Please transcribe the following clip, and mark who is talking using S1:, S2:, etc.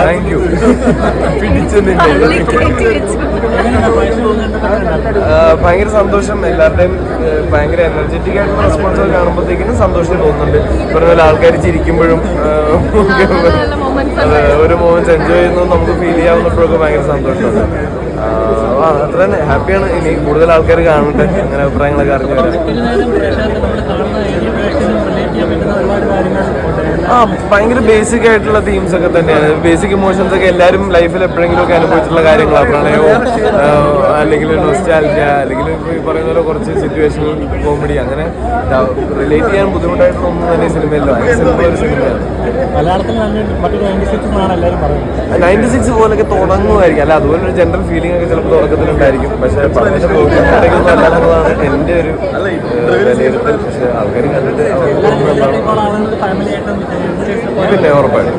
S1: Thank you. പിടിച്ചെന്നില്ല. ഭയങ്കര സന്തോഷം. എല്ലാവരുടെയും ഭയങ്കര എനർജറ്റിക് ആയിട്ടുള്ള റെസ്പോൺസ് കാണുമ്പോഴത്തേക്കിനും സന്തോഷം തോന്നുന്നുണ്ട്. പറഞ്ഞ ആൾക്കാർ ചിരിക്കുമ്പോഴും ഒരു മൊമെന്റ്സ് എൻജോയ് ചെയ്യുന്നത് നമുക്ക് ഫീൽ ചെയ്യാവുന്നപ്പോഴൊക്കെ ഭയങ്കര സന്തോഷമാണ്. അത്ര തന്നെ ഹാപ്പിയാണ്. ഇനി കൂടുതൽ ആൾക്കാർ കാണട്ടെ, അങ്ങനെ അഭിപ്രായങ്ങളൊക്കെ അറിഞ്ഞു വരാം. ഭയങ്കര ബേസിക് ആയിട്ടുള്ള തീംസ് ഒക്കെ തന്നെയാണ്. ബേസിക് ഇമോഷൻസ് ഒക്കെ എല്ലാവരും ലൈഫിൽ എപ്പോഴെങ്കിലും ഒക്കെ അനുഭവിച്ചിട്ടുള്ള കാര്യങ്ങളാണ്. പ്രണയവും അല്ലെങ്കിൽ നൊസ്റ്റാൾജിയ അല്ലെങ്കിൽ ഈ പറയുന്ന പോലെ കുറച്ച് സിറ്റുവേഷണൽ കോമഡി, അങ്ങനെ റിലേറ്റ് ചെയ്യാൻ ബുദ്ധിമുട്ടായിട്ടുള്ള ഒന്നും തന്നെ സിനിമയില്ല. സിനിമ ഒരു സിനിമയാണ്. 96 പോലൊക്കെ തുടങ്ങുമായിരിക്കും. അല്ല, അതുപോലെ ഒരു ജനറൽ ഫീലിംഗ് ഒക്കെ ചിലപ്പോൾ തുടക്കത്തിലുണ്ടായിരിക്കും. പക്ഷേ പറഞ്ഞ പോകുന്നതൊന്നും അല്ലാന്നുള്ളതാണ് എൻ്റെ ഒരു വിലയിരുത്തൽ. പക്ഷെ ആൾക്കാർ കണ്ടിട്ട് പിന്നെ ഉറപ്പായിട്ടും